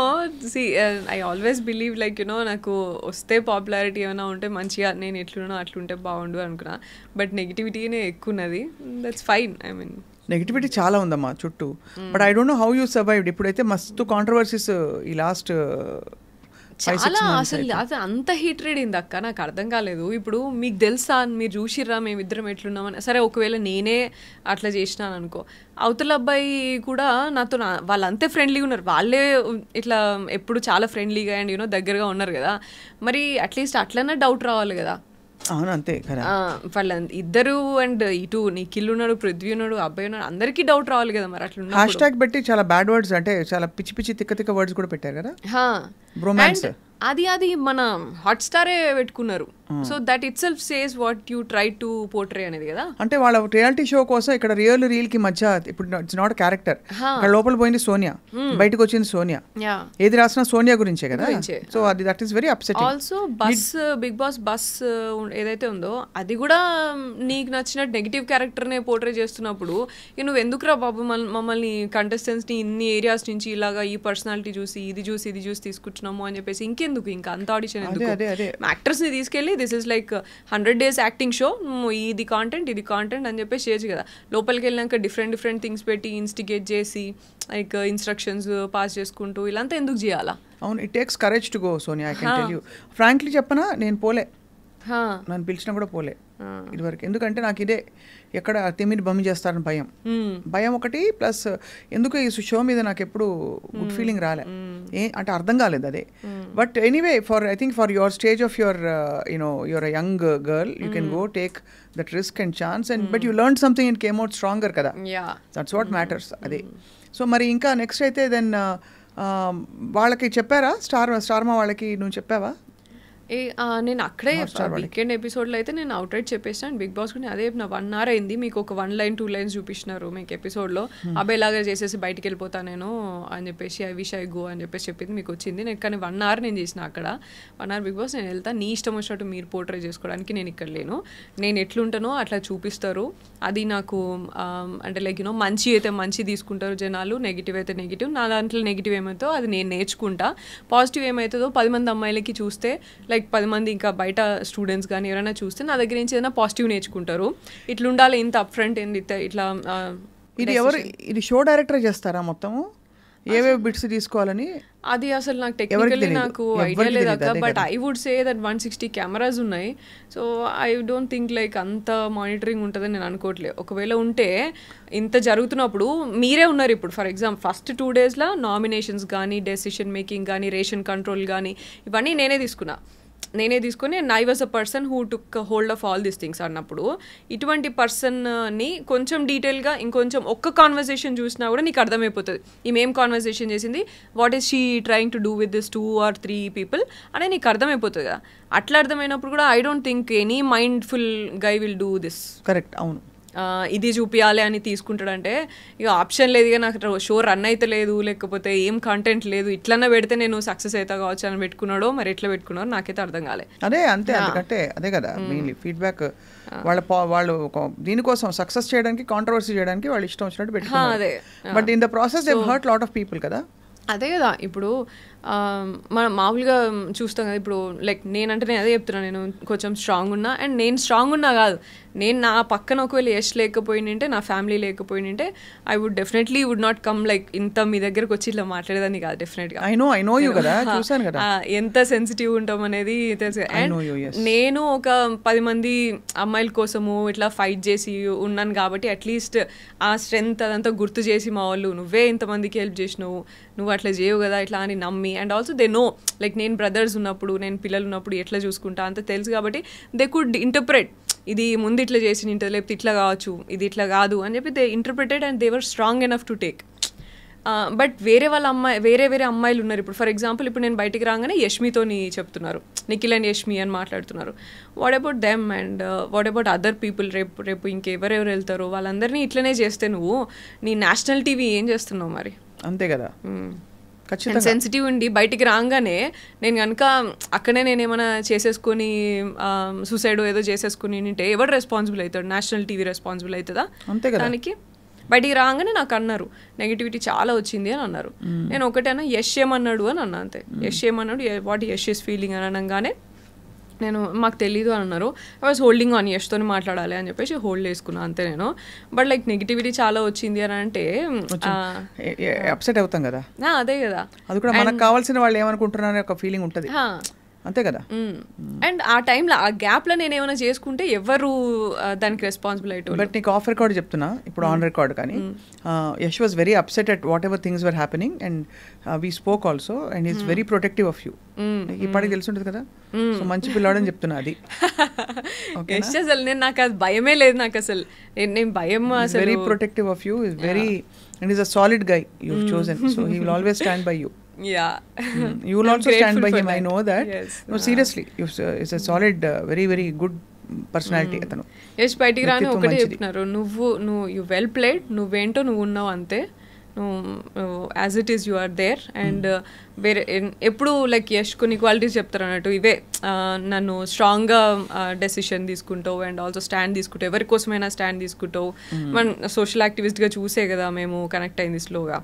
ఐ ఆల్వేస్ బిలీవ్ లైక్ నాకు వస్తే పాపులారిటీ ఏమైనా ఉంటే మంచిగా, నేను ఎట్లున్నా అట్లుంటే బాగుండు అనుకున్నా. బట్ నెగిటివిటీనే ఎక్కువ ఉన్నది. That's fine. I mean negativity చాలా ఉందమ్మా చుట్టూ. But I don't know how you survived. ఇప్పుడైతే మస్తు కాంట్రవర్సీస్ ఈ లాస్ట్ చాలా, అసలు అది అంత హీట్రేడ్ అయింది అక్క, నాకు అర్థం కాలేదు. ఇప్పుడు మీకు తెలుసా, మీరు చూసిర్రా మేమిద్దరం ఎట్లున్నామని? సరే ఒకవేళ నేనే అట్లా చేసినాను అనుకో, అవతల అబ్బాయి కూడా నాతో వాళ్ళు అంతే ఫ్రెండ్లీగా ఉన్నారు, వాళ్ళే ఇట్లా ఎప్పుడు చాలా ఫ్రెండ్లీగా అండ్ దగ్గరగా ఉన్నారు కదా, మరి అట్లీస్ట్ అట్లనే డౌట్ రావాలి కదా. అవును అంతే కదా. వాళ్ళ ఇద్దరు అండ్ ఇటు నిఖిల్ ఉన్నాడు, పృథ్వీ ఉన్నాడు, అబ్బాయి ఉన్నాడు, అందరికీ డౌట్ రావాలి కదా. మరి అట్లా హ్యాష్ ట్యాగ్ పెట్టి చాలా బ్యాడ్ వర్డ్స్, అంటే చాలా పిచ్చి పిచ్చి తిక్క తిక్క వర్డ్స్ కూడా పెట్టారు కదా. బ్రోమాన్స్ అది మన హాట్ స్టారే పెట్టుకున్నారు. So that itself says what you try to portray అనేది కదా. అంటే వాళ్ళ రియాలిటీ షో కోసం ఇక్కడ రియల్ కి మధ్య ఇప్పుడు ఇట్స్ నాట్ క్యారెక్టర్. అక్కడ లోపల పోయింది సోనియా, బయటకు వచ్చింది సోనియా, ఏది రాసినా సోనియా గురించే కదా. సో అది that is very upsetting. Also Bigg Boss bus ఏదైతే ఉందో అది కూడా నీకు నచ్చిన నెగిటివ్ క్యారెక్టర్ నే పోర్ట్రే చేస్తున్నప్పుడు నువ్వు ఎందుకురా బాబు మమ్మల్ని కంటెస్టెంట్స్ ని ఇన్ని ఏరియాస్ నుంచి ఇలాగా ఈ పర్సనాలిటీ చూసి ఇది చూసి తీసుకుంటున్నాము అని చెప్పేసి ఇంకెందుకు, ఇంకా అంత ఆడిషన్ ఎందుకు? యాక్టర్స్ ని తీసుకెళ్లి this is like 100 days acting show, ఇది కాంటెంట్ అని చెప్పేసి చేయొచ్చు కదా. లోపలికి వెళ్ళినాక డిఫరెంట్ థింగ్స్ పెట్టి ఇన్స్టిగేట్ చేసి లైక్ ఇన్స్ట్రక్షన్స్ పాస్ చేసుకుంటూ ఇలాంతా ఎందుకు చేయాలా? అవును, it takes courage to go Sonia. I can tell you frankly చెప్పనా, నేను పోలే, నన్ను పిలిచినా కూడా పోలే ఇదివరకు. ఎందుకంటే నాకు ఇదే ఎక్కడ తిమ్మిని బమ్మి చేస్తారని భయం ఒకటి, ప్లస్ ఎందుకు ఈ షో మీద నాకు ఎప్పుడు గుడ్ ఫీలింగ్ రాలే, అంటే అర్థం కాలేదు అదే. But anyway I think for your stage of your your a young girl, you can go take that risk and chance and but you learn something and came out stronger కదా. That's what matters. అదే. సో మరి ఇంకా నెక్స్ట్ అయితే దెన్ వాళ్ళకి చెప్పారా, స్టార్మా వాళ్ళకి నువ్వు చెప్పావా? నేను అక్కడే వీకెండ్ ఎపిసోడ్లో అయితే నేను అవుట్ రైట్ చెప్పేసాను బిగ్ బాస్ కూడా అదే చెప్పిన 1 hour అయింది మీకు ఒక 1 line 2 lines చూపిస్తున్నారు మీకు ఎపిసోడ్లో అబ్బాయిలాగా చేసేసి బయటికి వెళ్ళిపోతా నేను అని చెప్పేసి ఐ విష్ ఐ గో అని చెప్పేసి చెప్పింది మీకు వచ్చింది నేను కానీ 1 hour నేను చేసిన అక్కడ 1 hour బిగ్ బాస్ నేను వెళ్తా నీ ఇష్టం వచ్చినట్టు మీరు పోర్ట్రే చేసుకోవడానికి నేను ఇక్కడ లేను నేను ఎట్లుంటానో అట్లా చూపిస్తారు అది నాకు అంటే లైక్ యూనో మంచి అయితే మంచి తీసుకుంటారు జనాలు నెగిటివ్ అయితే నెగిటివ్ నా దాంట్లో నెగిటివ్ ఏమవుతుందో అది నేను నేర్చుకుంటా పాజిటివ్ ఏమవుతుందో 10 మంది అమ్మాయిలకి చూస్తే లైక్ 10 మంది ఇంకా బయట స్టూడెంట్స్ కానీ ఎవరైనా చూస్తే నా దగ్గర నుంచి ఏదైనా పాజిటివ్ నేర్చుకుంటారు ఇట్లా ఉండాలి ఇంత అప్ ఫ్రంట్ ఏంది ఇట్లా ఇది షో డైరెక్టర్ చేస్తారా మొత్తము ఏవేవి బిట్స్ తీసుకోవాలని అది అసలు నాకు టెక్నికల్లీ నాకు ఐడియా లేదు అక్క but I would say that 160 cameras ఉన్నాయి so I don't think like అంత మానిటరింగ్ ఉంటుందని నేను అనుకోవట్లేదు ఒకవేళ ఉంటే ఇంత జరుగుతున్నప్పుడు మీరే ఉన్నారు ఇప్పుడు ఫర్ ఎగ్జాంపుల్ ఫస్ట్ 2 daysలో నామినేషన్స్ కానీ డెసిషన్ మేకింగ్ కానీ రేషన్ కంట్రోల్ కానీ ఇవన్నీ నేనే తీసుకొని I was a person who took hold of all these things అన్నప్పుడు ఇటువంటి పర్సన్ని కొంచెం డీటెయిల్గా ఇంకొంచెం ఒక్క కాన్వర్సేషన్ చూసినా కూడా నీకు అర్థమైపోతుంది ఈమెం కాన్వర్సేషన్ చేసింది what is she trying to do with this 2 or 3 people అనేది నీకు అర్థమైపోతుంది కదా అట్లా అర్థమైనప్పుడు కూడా I don't think any mindful guy will do this correct అవును ఇది చూపించాలి అని తీసుకుంటాడంటే ఇక ఆప్షన్ లేదు ఇక నాకు షో రన్ అయితే లేదు లేకపోతే ఏం కంటెంట్ లేదు ఇట్లన్నా పెడితే నేను సక్సెస్ అవుతా కావచ్చు అని పెట్టుకున్నాడో మరి ఎట్లా పెట్టుకున్నాడో నాకైతే అర్థం కాలే అదే అంతే అందుకంటే అదే కదా మెయిన్లీ ఫీడ్బ్యాక్ వాళ్ళు దీనికోసం సక్సెస్ చేయడానికి కాంట్రవర్సీ చేయడానికి వాళ్ళు ఇష్టం వచ్చినట్టు పెట్టుకున్నారు but in the process they hurt lot of people కదా అదే కదా ఇప్పుడు మనం మామూలుగా చూస్తాం కదా ఇప్పుడు లైక్ నేనంటే నేను అదే చెప్తున్నా నేను కొంచెం స్ట్రాంగ్ ఉన్నా అండ్ నేను స్ట్రాంగ్ ఉన్నా కాదు నేను నా పక్కన ఒకవేళ యష్ లేకపోయింటే నా ఫ్యామిలీ లేకపోయింటే I would definitely would not come like ఇంత మీ దగ్గరకు వచ్చి ఇట్లా మాట్లాడేదాన్ని కాదు డెఫినెట్గా ఎంత సెన్సిటివ్ ఉంటాం అనేది తెలుసు అండ్ నేను ఒక 10 మంది అమ్మాయిల కోసము ఇట్లా ఫైట్ చేసి ఉన్నాను కాబట్టి అట్లీస్ట్ ఆ స్ట్రెంగ్త్ అదంతా గుర్తు చేసి మా వాళ్ళు నువ్వే ఇంతమందికి హెల్ప్ చేసినావు నువ్వు అట్లా చేయవు కదా ఇట్లా అని నమ్మి and also they know like నేను బ్రదర్స్ ఉన్నప్పుడు నేను పిల్లలు ఉన్నప్పుడు ఎట్లా చూసుకుంటా అంత తెలుసు కాబట్టి దే కుడ్ ఇంటర్ప్రెట్ ఇది ముందు ఇట్లా చేసి నింటది లేకపోతే ఇట్లా కావచ్చు ఇది ఇట్లా కాదు అని చెప్పి they interpreted and they were strong enough to take but వేరే అమ్మాయిలు ఉన్నారు ఇప్పుడు ఫర్ ఎగ్జాంపుల్ ఇప్పుడు నేను బయటికి రాగానే యష్మితోని చెప్తున్నారు నిఖిల్ అండ్ యష్మి అని మాట్లాడుతున్నారు what about them and what about other people రేపు ఇంకెవరెవరు వెళ్తారో వాళ్ళందరినీ ఇట్లనే చేస్తే నువ్వు నీ నేషనల్ టీవీ ఏం చేస్తున్నావు మరి అంతే కదా సెన్సిటివ్ ఉండి బయటికి రాగానే నేను కనుక అక్కడే నేను ఏమైనా చేసేసుకొని సూసైడ్ ఏదో చేసేసుకుని ఉంటే ఎవరు రెస్పాన్సిబుల్ అవుతాడు నేషనల్ టీవీ రెస్పాన్సిబుల్ అవుతుందా దానికి బయటికి రాగానే నాకు అన్నారు నెగిటివిటీ చాలా వచ్చింది అని అన్నారు నేను ఒకటేనా యష్ ఏమన్నాడు అని అన్నా అంతే యష్ ఏమన్నాడు వాట్ యష్ ఇస్ ఫీలింగ్ అని అనగానే నేను మాకు తెలీదు అని అన్నారు ఐ వాజ్ హోల్డింగ్ ఆన్ యష్తో మాట్లాడాలి అని చెప్పేసి హోల్డ్ చేసుకున్నాను అంతే నేను బట్ లైక్ నెగిటివిటీ చాలా వచ్చింది అని అంటే అప్సెట్ అవుతాం కదా అదే కదా అది కూడా మనకు కావాల్సిన వాళ్ళు ఏమనుకుంటున్నారనే ఒక ఫీలింగ్ ఉంటుంది అంతే కదా అండ్ ఆ టైంలో ఆ గ్యాప్లో నేను ఏమైనా చేసుకుంటే ఎవరు దానికి రెస్పాన్సిబుల్ అయ్యేటోళ్ళు బట్ నీకు ఆఫ్ రికార్డ్ చెప్తున్నా ఇప్పుడు ఆన్ రికార్డ్ కానీ Yash was very upset at what ever things were happening and we spoke also and is very protective of you ఇప్పటికి తెలిసి ఉంటుంది కదా సో మంచి పిల్లాడని చెప్తున్నా అది అసలు నేను నాకు అది భయమే లేదు నాకు అసలు నేను భయం అసలు very protective of you is very and is a solid guy you chosen so he will always stand by you. Yeah. You will also stand by him. I know that. Yes. No, seriously, it's a solid, very, very good personality. అతను యష్ బయటికి రాని ఒకటే చెప్తున్నారు నువ్వు యూ వెల్ ప్లేడ్ నువ్వేంటో నువ్వు ఉన్నావు అంతే as it is you are there and వేరే ఎప్పుడు లైక్ యష్ కొన్ని క్వాలిటీస్ చెప్తారు అన్నట్టు ఇవే నన్ను స్ట్రాంగ్గా డెసిషన్ తీసుకుంటావు అండ్ ఆల్సో స్టాండ్ తీసుకుంటావు ఎవరి కోసమైనా స్టాండ్ తీసుకుంటావు మన సోషల్ యాక్టివిస్ట్గా చూసే కదా మేము కనెక్ట్ అయింది స్లోగా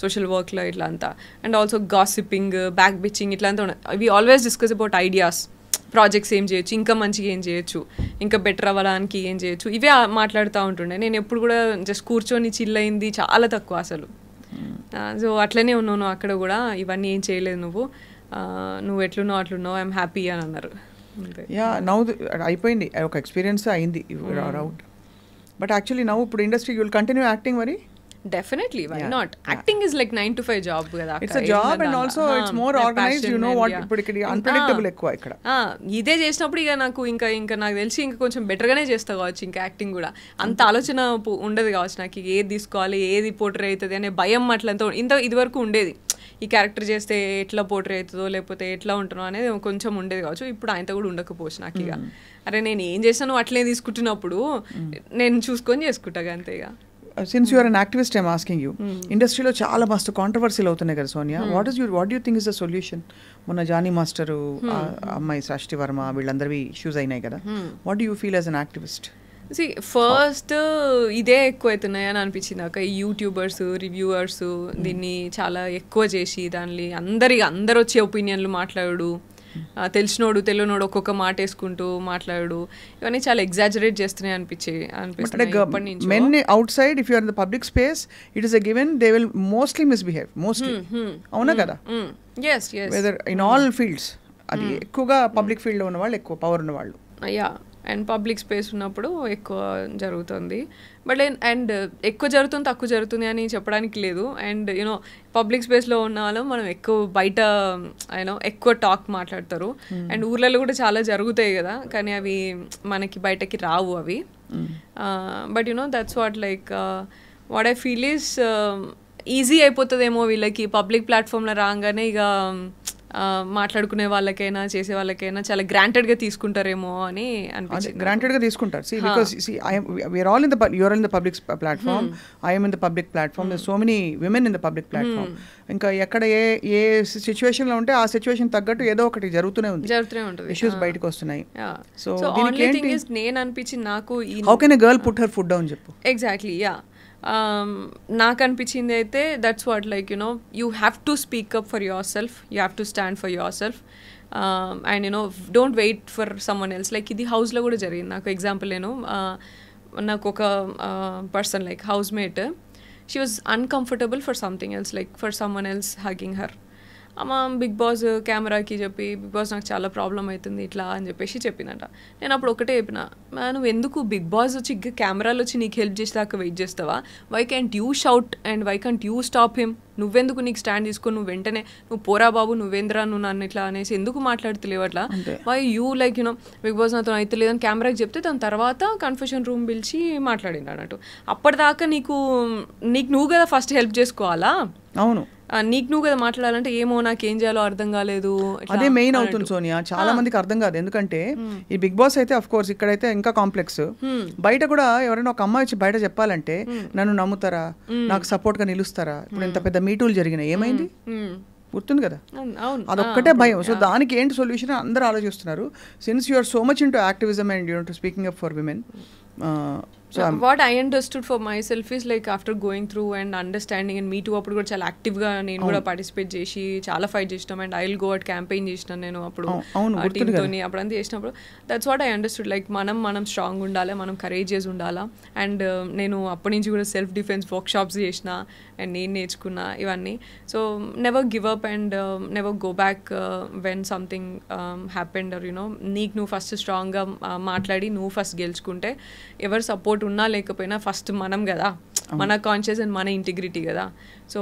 సోషల్ వర్క్లో ఇట్లా అంతా and also gossiping back bitching ఇట్లా అంతా we always discuss about ideas projects ఏం చేయొచ్చు ఇంకా మంచిగా ఏం చేయొచ్చు ఇంకా బెటర్ అవ్వడానికి ఏం చేయొచ్చు ఇవే మాట్లాడుతూ ఉంటుండే నేను ఎప్పుడు కూడా జస్ట్ కూర్చొని చిల్ అయింది చాలా తక్కువ అసలు సో అట్లనే ఉన్నావు నువ్వు అక్కడ కూడా ఇవన్నీ ఏం చేయలేదు నువ్వు ఎట్లున్నావు అట్లున్నావు ఐఎమ్ హ్యాపీ అని అన్నారు నవ్వు అయిపోయింది ఒక ఎక్స్పీరియన్స్ అయింది అవుట్ బట్ యాక్చువల్లీ నవ్వు ఇప్పుడు industry you will continue acting మరి Definitely, why not? Acting is like 9 to 5 job kada. It's a job and also it's more organized, you know what, ఇప్పుడు ఇక్కడ unpredictable ఎక్కువ ఇక్కడ. ఇదే చేసినప్పుడు ఇక నాకు ఇంకా నాకు తెలిసి ఇంకా కొంచెం బెటర్గానే చేస్తా కావచ్చు ఇంకా యాక్టింగ్ కూడా అంత ఆలోచన ఉండదు కావచ్చు నాకు ఏది తీసుకోవాలి ఏది పోర్ట్రే అవుతుంది అనే భయం అట్లంతా ఇది వరకు ఉండేది ఈ క్యారెక్టర్ చేస్తే ఎట్లా పోర్ట్రే అవుతుందో లేకపోతే ఎట్లా ఉంటుందో అనేది కొంచెం ఉండేది కావచ్చు. ఇప్పుడు ఆయనతో కూడా ఉండకపోవచ్చు నాకు. ఇక అరే నేను ఏం చేస్తాను అట్లే తీసుకుంటున్నప్పుడు నేను చూసుకొని చేసుకుంటా అంతే. ఇక since you're an activist I'm asking you, ఇండస్ట్రీలో చాలా మస్తు కాంట్రవర్సీలు అవుతున్నాయి కదా Sonia, what do you think is the solution? మొన్న జానీ మాస్టరు అమ్మాయి సృష్టి వర్మ వీళ్ళందరివి ఇష్యూస్ అయినాయి కదా, what do you feel as an activist? First ఇదే ఎక్కువ అవుతున్నాయి అని అనిపించింది నాకు. ఈ యూట్యూబర్స్ రివ్యూవర్స్ దీన్ని చాలా ఎక్కువ చేసి దాన్ని అందరు వచ్చే ఒపీనియన్లు మాట్లాడు, తెలిసినోడు తెలియనోడు ఒక్కొక్క మాట వేసుకుంటూ మాట్లాడు, ఇవన్నీ చాలా ఎగ్జాజరేట్ చేస్తున్నాయి అనిపించింది. Men outside if you are in the public space it is a given they will mostly misbehave mostly. అవునా కదా? వెదర్ ఇన్ ఆల్ ఫీల్డ్స్, అది ఎక్కువగా పబ్లిక్ ఫీల్డ్లో ఉన్న వాళ్ళు, ఎక్కువ పవర్ ఉన్న వాళ్ళు. యా, అండ్ పబ్లిక్ స్పేస్ ఉన్నప్పుడు ఎక్కువ జరుగుతుంది. బట్ అండ్ ఎక్కువ జరుగుతుంది తక్కువ జరుగుతుంది అని చెప్పడానికి లేదు. అండ్ యూనో పబ్లిక్ స్పేస్లో ఉన్న వాళ్ళు మనం ఎక్కువ బయట ఎక్కువ టాక్ మాట్లాడతారు. అండ్ ఊర్లలో కూడా చాలా జరుగుతాయి కదా, కానీ అవి మనకి బయటకి రావు అవి. But that's what what I feel is easy అయిపోతుందేమో వీళ్ళకి పబ్లిక్ ప్లాట్ఫామ్లో రాగానే. ఇక మాట్లాడుకునే వాళ్ళకైనా చేసే వాళ్ళకైనా చాలా గ్రాంటెడ్గా తీసుకుంటారేమో అని అనిపించింది. గ్రాంటెడ్గా తీసుకుంటారు. See, because we are all in the, you are in the public platform, I am in the public platform, there's so many women in the public platform. ఇంకా ఎక్కడ ఏ సిచ్యువేషన్లో ఉంటే ఆ సిచ్యువేషన్ తగ్గట్టు ఏదో ఒకటి జరుగుతూనే ఉంటుంది, ఇష్యూస్ బయటకు వస్తున్నాయి. సో ఓన్లీ థింగ్ ఇస్ నేను అనిపించింది నాకు, how can a girl put her foot down చెప్పు. Exactly, yeah. నాకు అనిపించింది అయితే that's what you have to speak up for yourself, you have to stand for yourself. And don't wait for someone else. ఇది హౌస్లో కూడా జరిగింది నాకు. ఎగ్జాంపుల్ నాకు ఒక person housemate, she was uncomfortable for something else, for someone else hugging her. అమ్మ బిగ్ బాస్ కెమెరాకి చెప్పి, బిగ్ బాస్ నాకు చాలా ప్రాబ్లం అవుతుంది ఇట్లా అని చెప్పేసి చెప్పిందంట. నేను అప్పుడు ఒకటే చెప్పిన, నువ్వు ఎందుకు బిగ్ బాస్ వచ్చి కెమెరాలు వచ్చి నీకు హెల్ప్ చేసేదాకా వెయిట్ చేస్తావా? Why can't you shout and why can't you stop him? నువ్వెందుకు నీకు స్టాండ్ తీసుకొని నువ్వు వెంటనే నువ్వు పోరా బాబు నువ్వేంద్రా నువ్వు నన్ను ఇట్లా అనేసి ఎందుకు మాట్లాడుతలేవు అట్లా? వై యూ బిగ్ బాస్ నాతో అయితే లేదని కెమెరాకి చెప్తే దాని తర్వాత కన్ఫెషన్ రూమ్ పిలిచి మాట్లాడింది అన్నట్టు. అప్పటిదాకా నీకు నువ్వు కదా ఫస్ట్ హెల్ప్ చేసుకోవాలా? అవును, నీకు నువ్వు కదా మాట్లాడాలంటే ఏమో నాకేం చేయాలో అర్థం కాలేదు. అదే మెయిన్ అవుతుంది సోనియా, చాలా మందికి అర్థం కాదు. ఎందుకంటే ఈ బిగ్ బాస్ అయితే అఫ్ కోర్స్ ఇక్కడైతే ఇంకా కాంప్లెక్స్. బయట కూడా ఎవరైనా ఒక అమ్మాయి వచ్చి బయట చెప్పాలంటే నన్ను నమ్ముతారా, నాకు సపోర్ట్ గా నిలుస్తారా? ఇప్పుడు ఇంత పెద్ద మీటూలు జరిగినాయి, ఏమైంది గుర్తుంది కదా? అదొక్కటే భయం. సో దానికి ఏంటి సొల్యూషన్ అందరూ ఆలోచిస్తున్నారు. Since you are so much into activism and you to speaking up for women. What I understood for myself is after going through and understanding and me too అప్పుడు కూడా చాలా యాక్టివ్గా నేను కూడా పార్టిసిపేట్ చేసి చాలా ఫైట్ చేసినాం. And I will go at campaign చేసినాను నేను అప్పుడు టీమ్తో. అప్పుడు అంతా చేసినప్పుడు దట్స్ వాట్ ఐ అండర్స్టూడ్. మనం స్ట్రాంగ్ ఉండాలి, మనం కరేజియస్ ఉండాలా. అండ్ నేను అప్పటి నుంచి కూడా సెల్ఫ్ డిఫెన్స్ వర్క్ షాప్స్ చేసిన అండ్ నేను నేర్చుకున్నా ఇవన్నీ. So never give up and never go back when something happened or నీకు నువ్వు ఫస్ట్ స్ట్రాంగ్గా మాట్లాడి నువ్వు ఫస్ట్ గెలుచుకుంటే ఎవరు సపోర్ట్ ఉన్నా లేకపోయినా ఫస్ట్ మనం కదా, మన కాన్షియస్ అండ్ మన ఇంటిగ్రిటీ కదా. So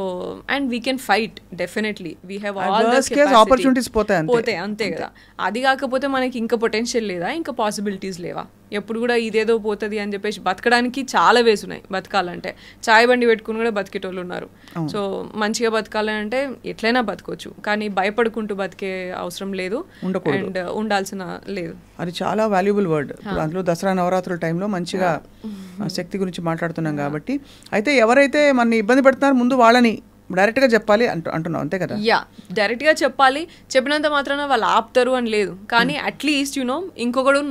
and we can fight definitely, we have all the opportunities పోతాయి అంతే కదా. అది కాకపోతే మనకి ఇంకా పొటెన్షియల్ లేదా, ఇంకా పాసిబిలిటీస్ లేవా? ఎప్పుడు కూడా ఇదేదో పోతుంది అని చెప్పేసి బతకడానికి చాలా వేస్ ఉన్నాయి. బతకాలంటే చాయ్ బండి పెట్టుకుని కూడా బతికేటోళ్ళు ఉన్నారు. సో మంచిగా బతకాలంటే ఎట్లయినా బతకొచ్చు, కానీ భయపడుకుంటూ బతికే అవసరం లేదు అండ్ ఉండాల్సిన లేదు. అది చాలా వాల్యుబుల్ వర్డ్. అందులో దసరా నవరాత్రుల టైంలో మంచిగా శక్తి గురించి మాట్లాడుతున్నాం కాబట్టి. అయితే ఎవరైతే మన ఇబ్బంది పెడుతున్నారో ముందు వాళ్ళని డైరెక్ట్గా చెప్పాలి అంటున్నావు, అంతే కదా? యా, డైరెక్ట్గా చెప్పాలి. చెప్పినంత మాత్రాన వాళ్ళు ఆపుతారు అని లేదు, కానీ అట్లీస్ట్ ఇంకొకడు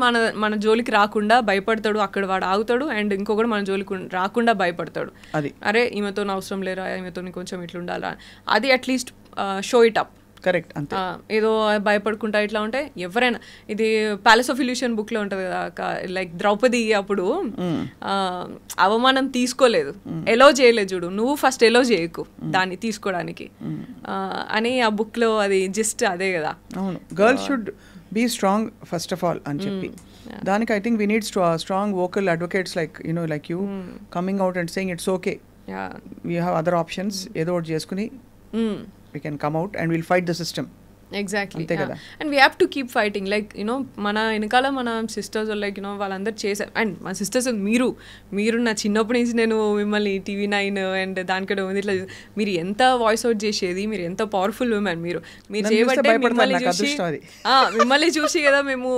మన జోలికి రాకుండా భయపడతాడు, అక్కడ వాడు ఆగుతాడు. అండ్ ఇంకొకడు మన జోలికి రాకుండా భయపడతాడు. అది అరే ఈమెతో అవసరం లేరా, ఈమెతో కొంచెం ఇట్లా ఉండాలా, అది at least show it up. Correct, అంతే. ఏదో భయపడుకుంటా ఇట్లా ఉంటే ఎవరైనా, ఇది ప్యాలెస్ ఆఫ్ ఇల్యూషన్ బుక్ లో ఉంటది కదా, ద్రౌపది అప్పుడు అవమానం తీసుకోలేదు, ఎలో చేయలేదు చూడు, నువ్వు ఫస్ట్ ఎలో చేయకు దాన్ని తీసుకోవడానికి అని ఆ బుక్ లో అది జస్ట్ అదే కదా. అవును, girls should be strong first of all అని చెప్పి. దానికి I think we need strong vocal advocates like you coming out and saying it's okay, we have other options, ఏదో ఒకటి చేసుకుని we can come out and we'll fight the system. Exactly and we have to keep fighting like you know మన వెనకాల మన సిస్టర్స్ లైక్ యూనో వాళ్ళందరూ చేశారు అండ్ మా సిస్టర్స్ మీరు నా చిన్నప్పటి నుంచి నేను మిమ్మల్ని TV9 అండ్ దానికంటే ఉంది ఇట్లా మీరు ఎంత వాయిస్ అవుట్ చేసేది, మీరు ఎంత పవర్ఫుల్ ఉమెన్, మీరు చేయబట్టే మిమ్మల్ని చూసి కదా మేము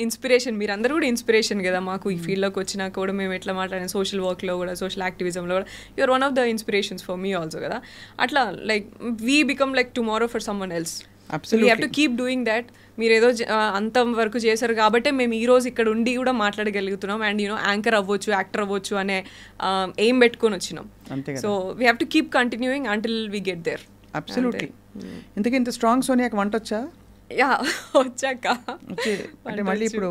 ఇన్స్పిరేషన్, మీరు అందరూ కూడా ఇన్స్పిరేషన్ కదా మాకు ఈ ఫీల్డ్లోకి వచ్చినాక కూడా మేము ఎట్లా మాట్లాడాం సోషల్ వర్క్లో కూడా సోషల్ యాక్టివిజంలో కూడా you're one of the inspirations for me also కదా. అట్లా like we become like tomorrow for someone else. We have to keep doing that. మీరు ఏదో అంత వరకు చేశారు కాబట్టి మేము ఈ రోజు ఇక్కడ ఉండి కూడా మాట్లాడగలుగుతున్నాం అండ్ యూనో యాంకర్ అవ్వచ్చు, యాక్టర్ అవ్వచ్చు అనే ఎయిమ్ పెట్టుకొని వచ్చినాం. So we have to keep continuing until we get there. Absolutely. ఇంతకీ ఇంత స్ట్రాంగ్ సోనియాకి వంట వచ్చా? యా వచ్చాక అంటే మళ్ళీ ఇప్పుడు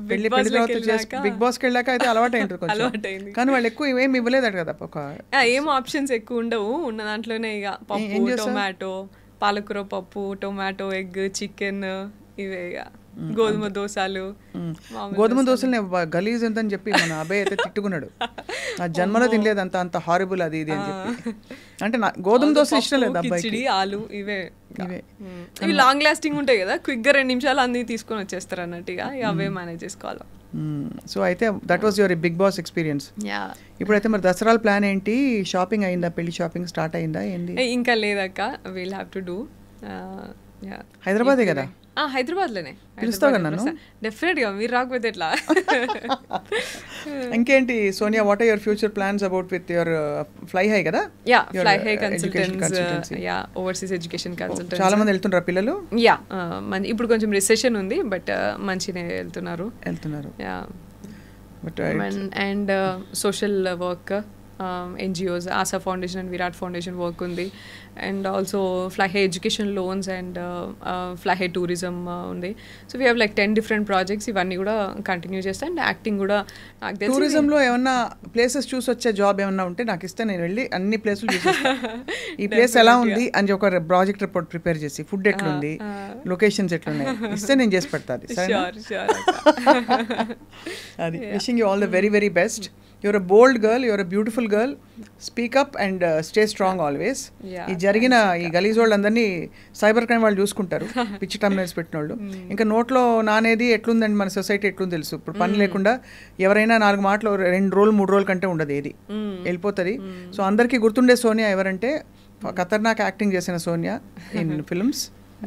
బిగ్ బాస్కి వెళ్ళాక అయితే అలవాటు అయింది కానీ వాళ్ళు ఎక్కువ ఏమి ఇవ్వలేదట కదా. ఏం ఆప్షన్స్ ఎక్కువ ఉండవు, ఉన్న దాంట్లోనే ఇక పప్పు, టొమాటో, పాలకూర పప్పు, టొమాటో, ఎగ్, చికెన్, ఇవే ఇక గోధుమ దోశలు. గోధుమ దోశలు గలీజ్ ఎంత అని చెప్పి మన అబ్బాయి అయితే తిట్టుకున్నాడు, ఆ జన్మలో తినలేదు అంత హారిబుల్ అది ఇది అని చెప్పి. అంటే గోధుమ దోశ ఇష్టం లేదు అబ్బాయి. ఆలు ఇవే ఇవి లాంగ్ లాస్టింగ్ ఉంటాయి కదా, క్విక్గా 2 నిమిషాలు అన్ని తీసుకొని వచ్చేస్తారు అన్నట్టుగా అవే మేనేజ్ చేసుకోవాలి. సో అయితే that was your Bigg Boss experience. ఇప్పుడైతే మరి దసరా ప్లాన్ ఏంటి? షాపింగ్ అయిందా? పెళ్లి షాపింగ్ స్టార్ట్ అయిందా? ఏంది ఇంకా లేదక్క, విల్ హ్యావ్ టు డూ. హైదరాబాదే కదా? హైదరాబాద్లోనే. పిలుస్తావు కదా నన్ను? డెఫినెట్గా, మీరు రాకపోతే ఎట్లా. ఇంకేంటి Sonia, what are your future plans about with your Fly High కదా? Yeah, Fly High consultants, yeah overseas education consultants. చాలా మంది వెళ్తున్నారు పిల్లలు? యా, ఇప్పుడు కొంచెం రిసెషన్ ఉంది బట్ మంచిగా వెళ్తున్నారు. Yeah, and social work, NGOs, Asha foundation and Virat foundation work ఉంది. And also Fly High education loans and Fly High tourism ఉంది. So we have like 10 different projects. ఇవన్నీ కూడా కంటిన్యూ చేస్తాను. అండ్ యాక్టింగ్ కూడా నాకు తెలిసి టూరిజంలో ఏమన్నా ప్లేసెస్ చూసి వచ్చే జాబ్ ఏమన్నా ఉంటే నాకు ఇస్తే నేను వెళ్ళి అన్ని ప్లేసులు ఈ ప్లేస్ ఎలా ఉంది అని ఒక ప్రాజెక్ట్ రిపోర్ట్ ప్రిపేర్ చేసి ఫుడ్ ఎట్లుంది, లొకేషన్స్ ఎట్లున్నాయి ఇస్తే నేను చేసి పెడతాను. అది wishing you all the very very best. You're a bold girl, you're a beautiful girl. Speak up and stay strong always. ఈ జరిగిన ఈ గలీజ్ వాళ్ళు అందరినీ సైబర్ క్రైమ్ వాళ్ళు చూసుకుంటారు, పిచ్చి టర్మినల్స్ పెట్టిన వాళ్ళు. ఇంకా నోట్లో నానేది ఎట్లుందండి మన సొసైటీ ఎట్లుంది తెలుసు. ఇప్పుడు పని లేకుండా ఎవరైనా 4 మాటలు 2 రోజులు 3 రోజుల కంటే ఉండదు, ఏది వెళ్ళిపోతుంది. సో అందరికీ గుర్తుండే సోనియా ఎవరంటే ఖతర్నాక్ యాక్టింగ్ చేసిన Sonia in films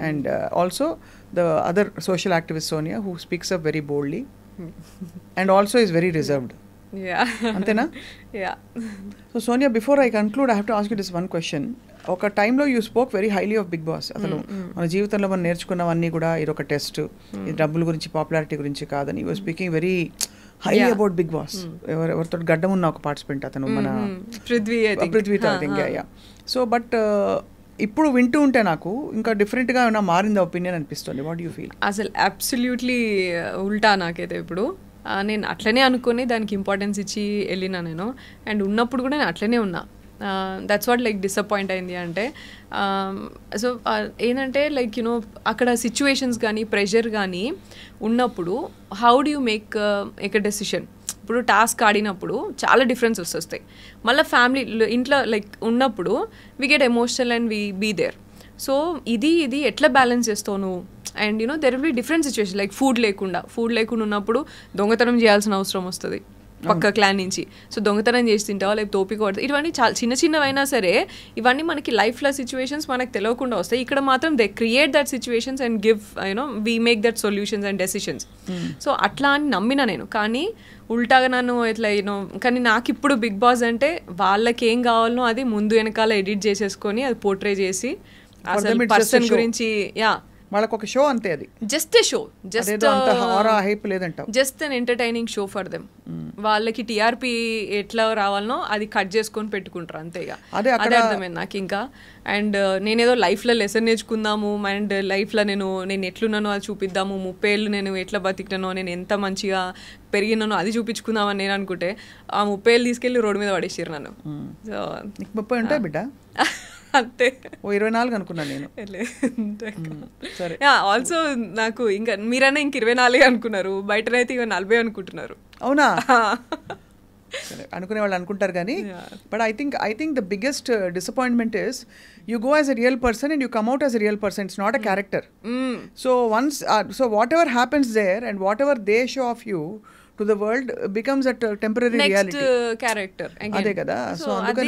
and also the other social activist Sonia who speaks up very boldly and also is very reserved. అంతేనా? So Sonia, before I conclude I have to ask you this one question. ఒక టైంలో you spoke very highly of Bigg Boss. అసలు మన జీవితంలో మనం నేర్చుకున్నవన్నీ కూడా ఇదొక టెస్ట్, ఇది డబ్బుల గురించి పాపులారిటీ గురించి కాదని you are speaking very highly about Bigg Boss. ఎవరితో గడ్డం ఉన్న ఒక పార్టిసిపెంట్ అతను, మన పృథ్వీతో ఐ థింక్. సో బట్ ఇప్పుడు వింటూ ఉంటే నాకు ఇంకా డిఫరెంట్గా ఏమైనా మారింది ఒపీనియన్ అనిపిస్తుంది. What you feel? అసలు అబ్సల్యూట్లీ ఉల్టా నాకైతే. ఇప్పుడు నేను అట్లనే అనుకుని దానికి ఇంపార్టెన్స్ ఇచ్చి వెళ్ళినా నేను. అండ్ ఉన్నప్పుడు కూడా నేను అట్లనే ఉన్నా. దట్స్ వాట్ లైక్ డిసప్పాయింట్ అయింది అంటే. సో ఏంటంటే లైక్ యూనో అక్కడ సిచ్యువేషన్స్ కానీ ప్రెషర్ కానీ ఉన్నప్పుడు how do you make a decision. ఇప్పుడు టాస్క్ ఆడినప్పుడు చాలా డిఫరెన్సెస్ వస్తాయి. మళ్ళీ ఫ్యామిలీ ఇంట్లో లైక్ ఉన్నప్పుడు we get emotional and we be there. So ఇది ఎట్లా బ్యాలెన్స్ చేస్తావు నువ్వు? And you know there will be different situation. Like food లేకుండా ఉన్నప్పుడు దొంగతనం చేయాల్సిన అవసరం వస్తుంది పక్క క్లాన్ నుంచి. సో దొంగతనం చేసి తింటావా, లేకపోతే ఓపిక పడుతుంది. ఇవన్నీ చాలా చిన్నవైనా సరే ఇవన్నీ మనకి లైఫ్లో సిచ్యువేషన్స్ మనకు తెలియకుండా వస్తాయి. ఇక్కడ మాత్రం they create that situations and give you know we make that solutions and decisions. So అట్లా అని నమ్మినా నేను. కానీ ఉల్టాగా నన్ను ఇట్లా యూనో, కానీ నాకు ఇప్పుడు బిగ్ బాస్ అంటే వాళ్ళకి ఏం కావాలనో అది ముందు వెనకాల ఎడిట్ చేసేసుకొని అది పోర్ట్రే చేసి అసలు పర్సన్ గురించి వాళ్ళకి ఒక షో అంతే, అది just show, just an entertaining show for them. వాళ్ళకి టీఆర్పీ ఎట్లా రావాలనో అది కట్ చేసుకొని పెట్టుకుంటారు అంతే. ఇక అదే అర్థమైంది నాకు ఇంకా. అండ్ నేనేదో లైఫ్లో లెసన్ నేర్చుకుందాము అండ్ లైఫ్లో నేను ఎట్లున్నానో అది చూపిద్దాము, 30 ఏళ్ళు నేను ఎట్లా బతికినానో, నేను ఎంత మంచిగా పెరిగినానో అది చూపించుకుందామని నేను అనుకుంటే ఆ 30 ఏళ్ళు తీసుకెళ్ళి రోడ్డు మీద పడేసారు నన్ను. సో 30 ఉంటాయి బిడ్డ అంతే. 24 అనుకున్నాను నేను. సరే, ఆల్సో నాకు ఇంకా మీరైనా ఇంక 24 అనుకున్నారు, బయటనైతే ఇక 40 అనుకుంటున్నారు. అవునా? అనుకునే వాళ్ళు అనుకుంటారు కానీ but I think the biggest disappointment is you go as a real person and you come out as a real person. It's not a character. So once so whatever happens there and whatever they show of you to the world becomes a temporary reality character. అదే కదా. సో అది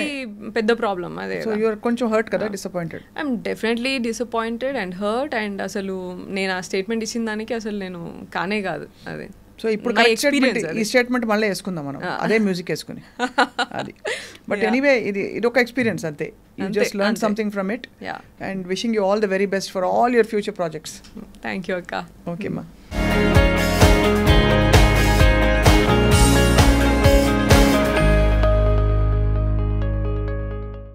పెద్ద ప్రాబ్లం. అదే సో యూఆర్ కొంచెం హర్ట్ కదా, disappointed. I'm definitely disappointed and hurt. And అసలు నేను ఆ స్టేట్మెంట్ ఇచ్చిన దానికి అసలు నేను కానే కాదు. అదే సో ఇప్పుడు ఈ స్టేట్మెంట్ మళ్ళీ వేసుకుందాం మనం, అదే మ్యూజిక్ వేసుకుని అది. బట్ ఎనీవే ఇది ఒక ఎక్స్పీరియన్స్ అంతే. You just learn something from it and wishing you all the very best for all your future projects. Thank you అక్క. ఓకే అమ్మా.